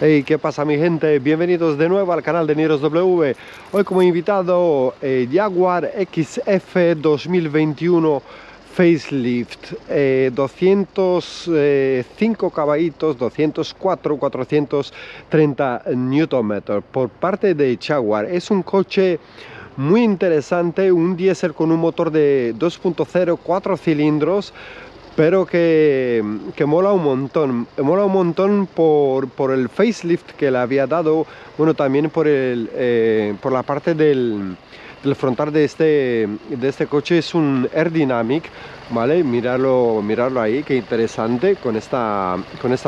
Hey, ¿qué pasa mi gente? Bienvenidos de nuevo al canal de Niros W. Hoy como invitado Jaguar XF 2021 Facelift, 205 caballitos, 204, 430 Nm por parte de Jaguar. Es un coche muy interesante, un diésel con un motor de 2.0, 4 cilindros, pero que mola un montón por el facelift que le había dado, bueno, también por la parte del frontal de este coche. Es un Air Dynamic, ¿vale? Mirarlo ahí, qué interesante, con esta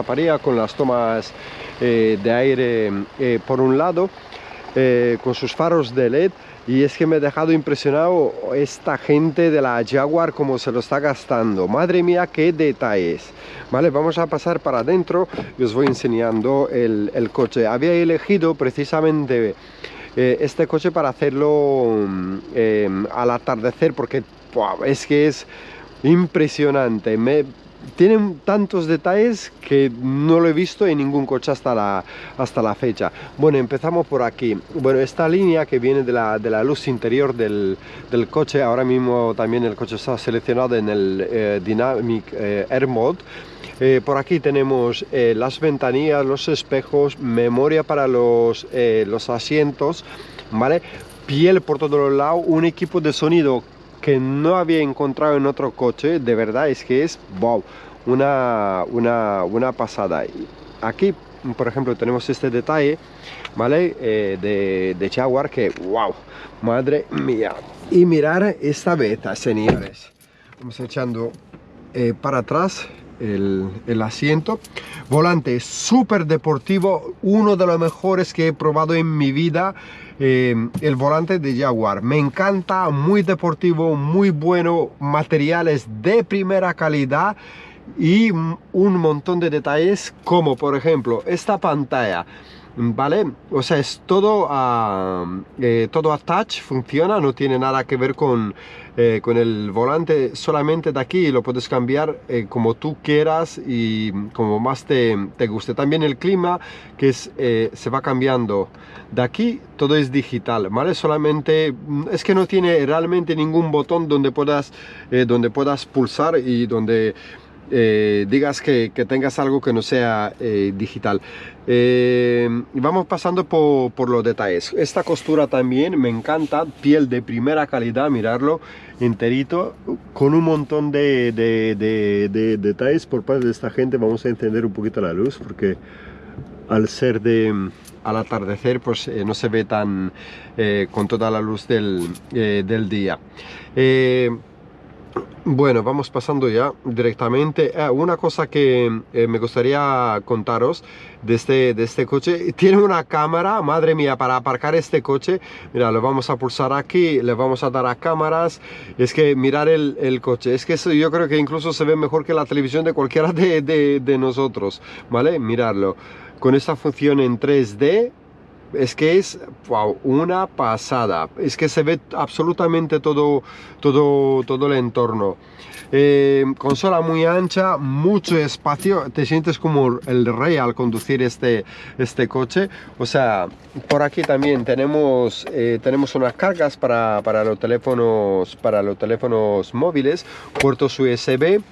parilla, con las tomas de aire por un lado, con sus faros de LED. Y es que me ha dejado impresionado esta gente de la Jaguar, como se lo está gastando. Madre mía, qué detalles. Vale, vamos a pasar para adentro y os voy enseñando el coche. Había elegido precisamente este coche para hacerlo al atardecer, porque ¡buah!, es que es impresionante. Tienen tantos detalles que no lo he visto en ningún coche hasta la fecha. Bueno, empezamos por aquí. Bueno, esta línea que viene de la luz interior del coche, ahora mismo también el coche está seleccionado en el Dynamic Air Mode. Por aquí tenemos las ventanillas, los espejos, memoria para los asientos, ¿vale? Piel por todos los lados, un equipo de sonido que no había encontrado en otro coche. De verdad es que es wow, una pasada. Aquí, por ejemplo, tenemos este detalle, ¿vale? De Jaguar, que wow, madre mía. Y mirar esta beta, señores. Vamos echando para atrás el asiento. Volante súper deportivo, uno de los mejores que he probado en mi vida. El volante de Jaguar me encanta, muy deportivo, muy bueno, materiales de primera calidad y un montón de detalles, como por ejemplo esta pantalla, ¿vale? O sea, es todo todo a touch, funciona, no tiene nada que ver con el volante. Solamente de aquí lo puedes cambiar como tú quieras y como más te guste. También el clima, que se va cambiando de aquí, todo es digital, ¿vale? Solamente es que no tiene realmente ningún botón donde puedas pulsar y donde digas que tengas algo que no sea digital. Vamos pasando por los detalles. Esta costura también me encanta, piel de primera calidad, mirarlo enterito, con un montón de detalles por parte de esta gente. Vamos a encender un poquito la luz porque al ser al atardecer, pues no se ve tan con toda la luz del día. Bueno, vamos pasando ya directamente. Una cosa que me gustaría contaros de este coche: tiene una cámara, madre mía, para aparcar este coche. Mira, lo vamos a pulsar aquí, le vamos a dar a cámaras. Es que mirar el coche, es que eso, yo creo que incluso se ve mejor que la televisión de cualquiera de nosotros, ¿vale? Mirarlo con esta función en 3D. Es que es wow, una pasada. Es que se ve absolutamente todo el entorno. Consola muy ancha, mucho espacio. Te sientes como el rey al conducir este coche. O sea, por aquí también tenemos unas cargas para los teléfonos móviles, puertos USB.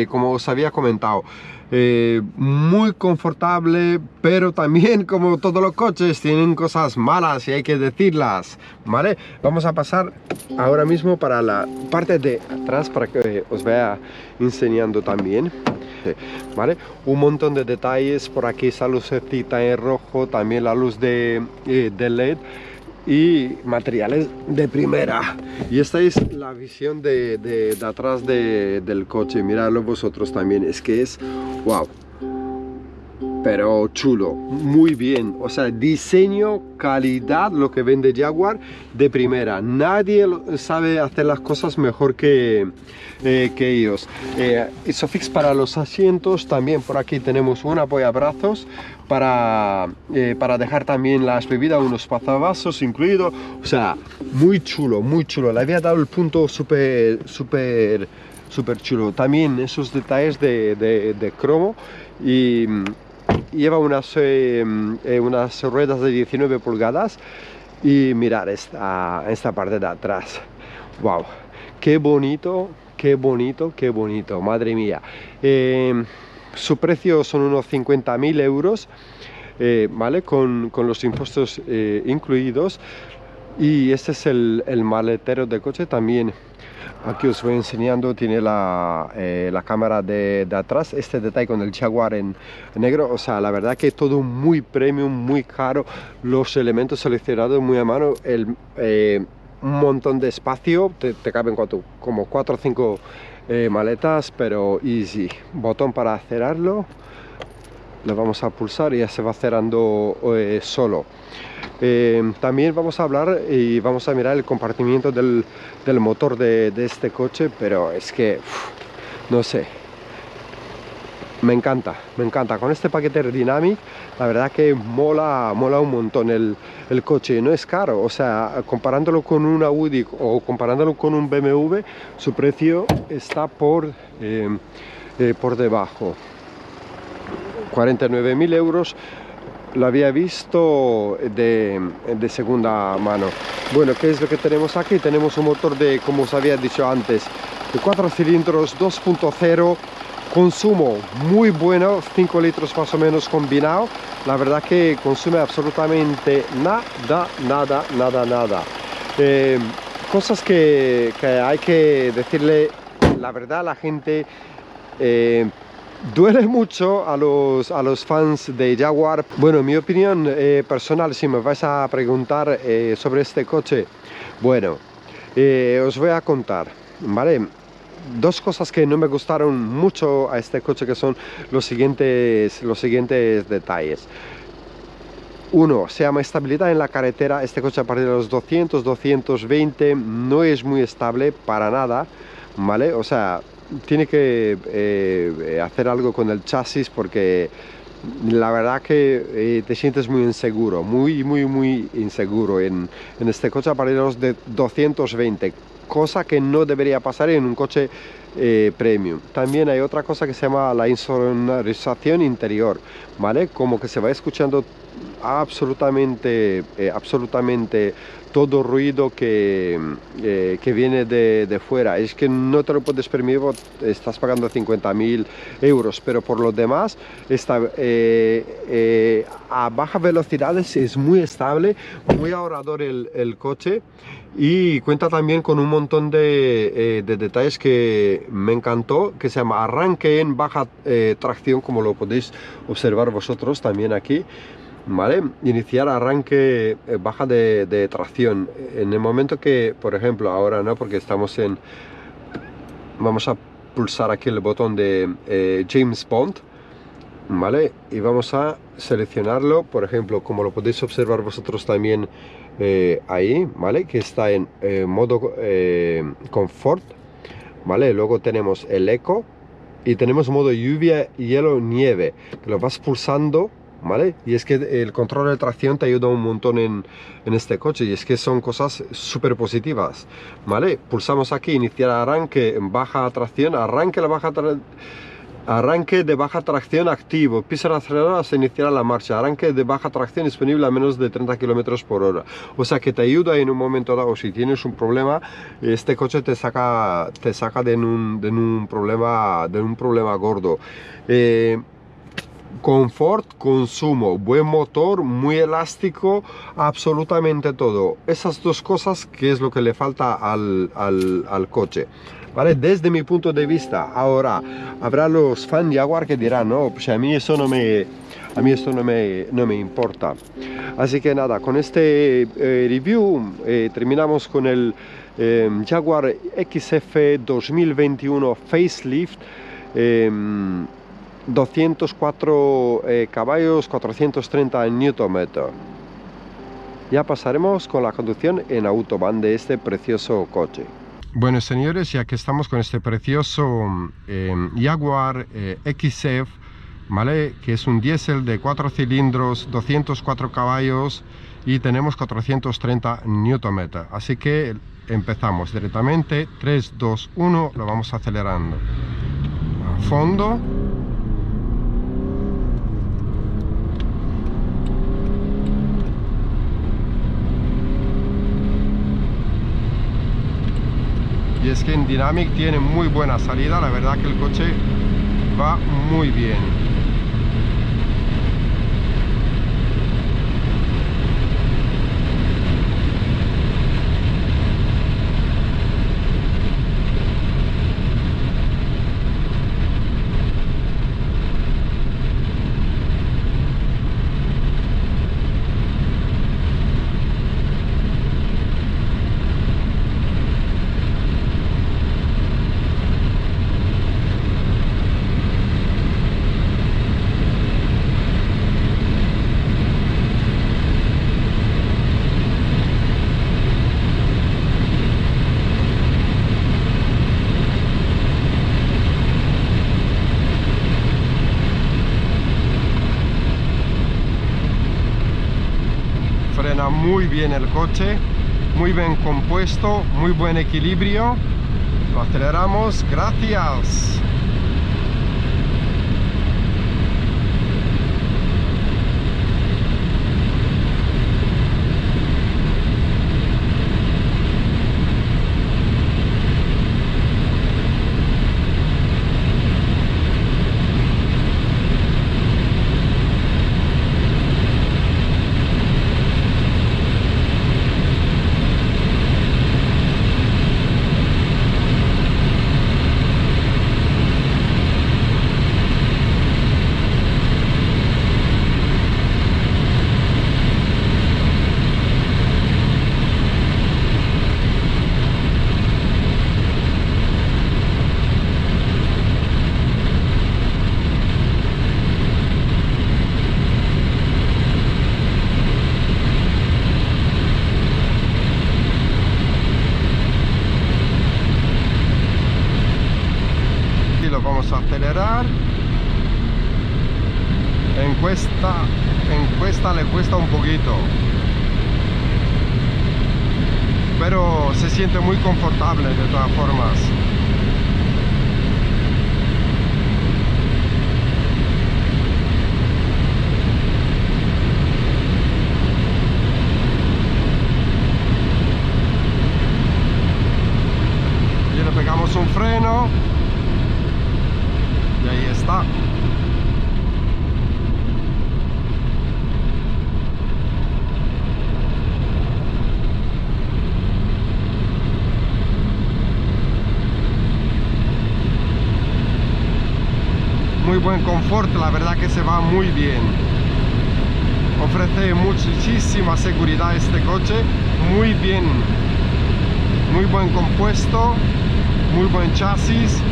Como os había comentado, muy confortable, pero también, como todos los coches, tienen cosas malas y hay que decirlas, ¿vale? Vamos a pasar ahora mismo para la parte de atrás para que os vaya enseñando también, ¿vale? Un montón de detalles. Por aquí esa lucecita en rojo, también la luz de LED y materiales de primera. Y esta es la visión de atrás del coche. Miradlo vosotros también, es que es wow, pero chulo, muy bien. O sea, diseño, calidad, lo que vende Jaguar de primera. Nadie sabe hacer las cosas mejor que ellos. Isofix para los asientos. También por aquí tenemos un apoyabrazos para dejar también las bebidas, unos pasavasos incluido. O sea, muy chulo, muy chulo. Le había dado el punto súper chulo. También esos detalles de cromo y lleva unas ruedas de 19 pulgadas y mirar esta parte de atrás. Wow, qué bonito, qué bonito, qué bonito, madre mía. Su precio son unos 50.000 euros, ¿vale? Con los impuestos incluidos. Y este es el maletero del coche también. Aquí os voy enseñando, tiene la cámara de atrás, este detalle con el Jaguar en negro. O sea, la verdad que todo muy premium, muy caro, los elementos seleccionados muy a mano, un montón de espacio, te caben como 4 o 5 maletas, pero easy. Botón para cerrarlo, lo vamos a pulsar y ya se va cerrando solo. También vamos a hablar y vamos a mirar el compartimiento del motor de este coche, pero es que no sé, me encanta con este paquete Aerodynamic. La verdad que mola un montón el coche. No es caro, o sea, comparándolo con un Audi o comparándolo con un BMW, su precio está por debajo. 49.000 euros. Lo había visto de segunda mano. Bueno, ¿qué es lo que tenemos aquí? Tenemos un motor de, como os había dicho antes, de 4 cilindros, 2.0, consumo muy bueno, 5 litros más o menos combinado. La verdad que consume absolutamente nada. Cosas que hay que decirle la verdad a la gente. Duele mucho a los fans de Jaguar. Bueno, mi opinión personal, si me vais a preguntar sobre este coche, bueno, os voy a contar, ¿vale? Dos cosas que no me gustaron mucho a este coche, que son los siguientes detalles. Uno, se llama estabilidad en la carretera. Este coche a partir de los 200, 220 no es muy estable para nada, ¿vale? O sea, tiene que hacer algo con el chasis, porque la verdad que te sientes muy inseguro, muy inseguro en este coche a partir de los 220, cosa que no debería pasar en un coche premium. También hay otra cosa que se llama la insonorización interior, ¿vale? Como que se va escuchando absolutamente todo ruido que viene de fuera. Es que no te lo puedes permitir, estás pagando 50.000 euros, pero por lo demás está a bajas velocidades, es muy estable, muy ahorrador el coche, y cuenta también con un montón de detalles que me encantó, que se llama arranque en baja tracción, como lo podéis observar vosotros también aquí. ¿Vale? Iniciar arranque baja de tracción. En el momento que, por ejemplo, ahora no, porque estamos vamos a pulsar aquí el botón de James Bond, ¿vale? Y vamos a seleccionarlo, por ejemplo, como lo podéis observar vosotros también ahí, ¿vale? Que está en modo confort, ¿vale? Luego tenemos el eco y tenemos modo lluvia, hielo, nieve, que lo vas pulsando, ¿vale? Y es que el control de tracción te ayuda un montón en este coche, y es que son cosas súper positivas, ¿vale? Pulsamos aquí, iniciar arranque en baja tracción, arranque de baja tracción activo, pisa el acelerador hasta iniciar la marcha, arranque de baja tracción disponible a menos de 30 km por hora. O sea que te ayuda en un momento dado. Si tienes un problema, este coche te saca de un problema gordo. Confort, consumo, buen motor, muy elástico, absolutamente todo. Esas dos cosas que es lo que le falta al coche, ¿vale? Desde mi punto de vista. Ahora, habrá los fans Jaguar que dirán, no, pues a mí esto no me importa. Así que nada, con este review terminamos con el Jaguar XF 2021 Facelift. 204 caballos, 430 Nm. Ya pasaremos con la conducción en autobahn de este precioso coche. Bueno, señores, ya que estamos con este precioso Jaguar XF, ¿vale? Que es un diésel de 4 cilindros, 204 caballos y tenemos 430 Nm. Así que empezamos directamente. 3, 2, 1, lo vamos acelerando. A fondo. más que en Dynamic, tiene muy buena salida. La verdad que el coche va muy bien. Frena muy bien el coche, muy bien compuesto, muy buen equilibrio. Lo aceleramos, gracias. Lo vamos a acelerar. En cuesta le cuesta un poquito, pero se siente muy confortable de todas formas. Y le pegamos un freno. Y ahí está. Muy buen confort, la verdad que se va muy bien. Ofrece muchísima seguridad este coche, muy bien. Muy buen compuesto, muy buen chasis.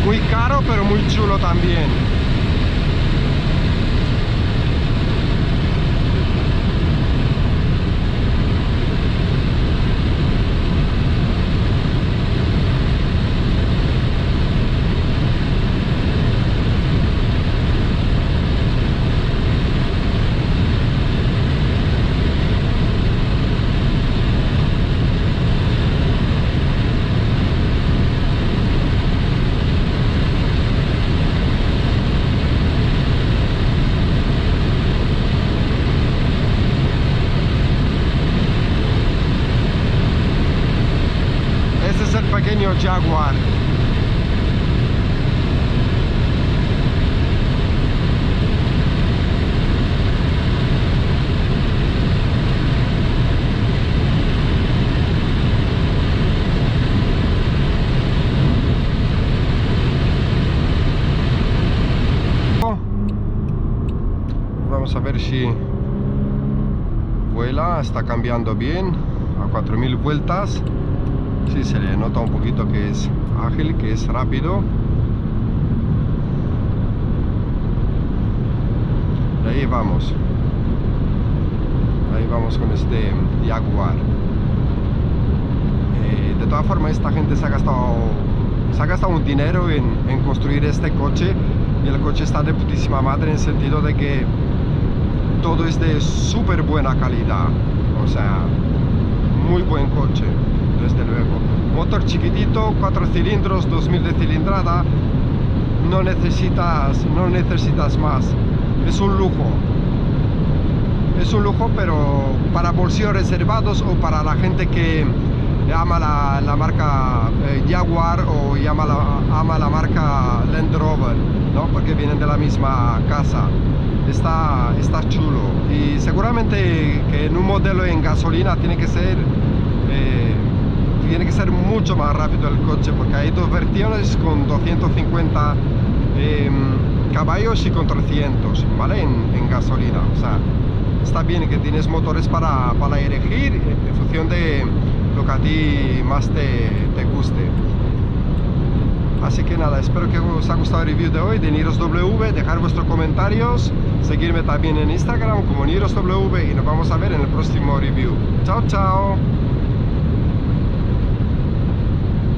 Muy caro, pero muy chulo también. Pequeño Jaguar. Vamos a ver ver si vuela. Está cambiando bien a 4000 vueltas. Sí, se le nota un poquito que es ágil, que es rápido. Y ahí vamos con este Jaguar. De todas formas, esta gente se ha gastado un dinero en construir este coche, y el coche está de putísima madre, en el sentido de que todo es de súper buena calidad, o sea, muy buen coche, desde luego. Motor chiquitito, 4 cilindros, 2000 de cilindrada, no necesitas más. Es un lujo, pero para bolsillos reservados, o para la gente que ama la marca Jaguar, o ama la marca Land Rover, ¿no? Porque vienen de la misma casa. Está chulo, y seguramente que en un modelo en gasolina tiene que ser mucho más rápido el coche, porque hay dos versiones con 250 caballos y con 300, ¿vale? En gasolina. O sea, está bien que tienes motores para elegir en función de lo que a ti más te guste. Así que nada, espero que os haya gustado el review de hoy de NirosW. Dejar vuestros comentarios, seguirme también en Instagram como NirosW, y nos vamos a ver en el próximo review. Chao, chao.